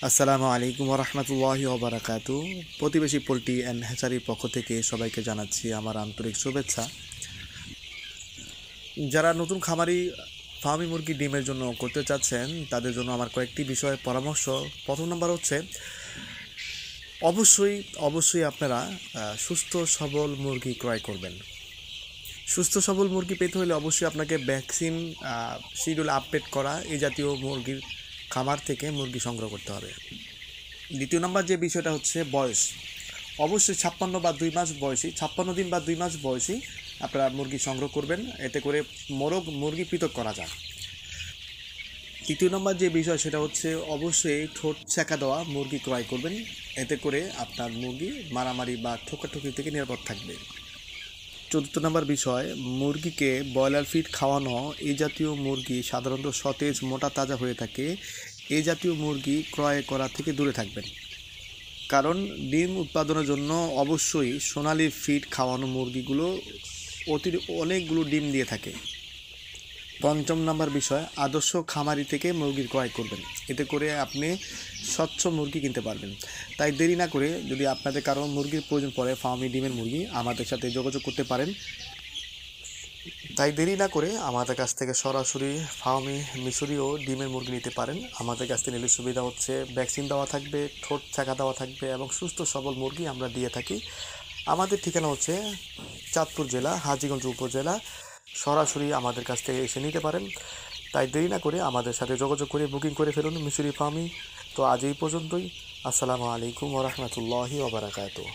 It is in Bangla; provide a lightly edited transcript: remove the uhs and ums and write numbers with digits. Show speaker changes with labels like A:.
A: আসসালামু আলাইকুম রহমতুল্লাহি ওবরাকাতু। প্রতিবেশী পোল্ট্রি অ্যান্ড হ্যাচারির পক্ষ থেকে সবাইকে জানাচ্ছি আমার আন্তরিক শুভেচ্ছা। যারা নতুন খামারি ফার্মি মুরগি ডিমের জন্য করতে চাচ্ছেন তাদের জন্য আমার কয়েকটি বিষয়ে পরামর্শ। প্রথম নম্বর হচ্ছে অবশ্যই আপনারা সুস্থ সবল মুরগি ক্রয় করবেন। সুস্থ সবল মুরগি পেতে হলে অবশ্যই আপনাকে ভ্যাকসিন শিডিউল আপডেট করা এই জাতীয় মুরগির খামার থেকে মুরগি সংগ্রহ করতে হবে। দ্বিতীয় নম্বর যে বিষয়টা হচ্ছে বয়স। অবশ্যই 56 বা 2 মাস বয়সী, 56 দিন বা 2 মাস বয়সী আপনারা মুরগি সংগ্রহ করবেন, এতে করে মোরগ মুরগি পৃথক করা যায়। তৃতীয় নম্বর যে বিষয় সেটা হচ্ছে অবশ্যই ঠোঁট ছেঁকা দেওয়া মুরগি ক্রয় করবেন, এতে করে আপনার মুরগি মারামারি বা ঠোকাঠুকি থেকে নিরাপদ থাকবে। চতুর্থ নম্বর বিষয়, মুরগিকে ব্রয়লার ফিড খাওয়ানো। এই জাতীয় মুরগি সাধারণত সতেজ মোটা তাজা হয়ে থাকে। এই জাতীয় মুরগি ক্রয় করা থেকে দূরে থাকবেন, কারণ ডিম উৎপাদনের জন্য অবশ্যই সোনালি ফিড খাওয়ানো মুরগিগুলো অনেকগুলো ডিম দিয়ে থাকে। পঞ্চম নম্বর বিষয়, আদর্শ খামারি থেকে মুরগি ক্রয় করবেন, এতে করে আপনি স্বচ্ছ মুরগি কিনতে পারবেন। তাই দেরি না করে যদি আপনাদের কারো মুরগির প্রয়োজন পড়ে ফার্মি ডিমের মুরগি, আমাদের সাথে যোগাযোগ করতে পারেন। তাই দেরি না করে আমাদের কাছ থেকে সরাসরি ফার্মি মিশরীয় ডিমের মুরগি নিতে পারেন। আমাদের কাছ থেকে নিলে সুবিধা হচ্ছে ভ্যাকসিন দেওয়া থাকবে, ঠোঁট ছাঁকা দেওয়া থাকবে এবং সুস্থ সবল মুরগি আমরা দিয়ে থাকি। আমাদের ঠিকানা হচ্ছে চাঁদপুর জেলা, হাজীগঞ্জ উপজেলা। সরাসরি আমাদের কাছ থেকে এসে নিতে পারেন। তাই দেরি না করে আমাদের সাথে যোগাযোগ করে বুকিং করে ফেলুন মিশরী ফার্মি। তো আজ এই পর্যন্তই। আসসালামু আলাইকুম ওয়া রাহমাতুল্লাহি ওয়া বারাকাতুহু।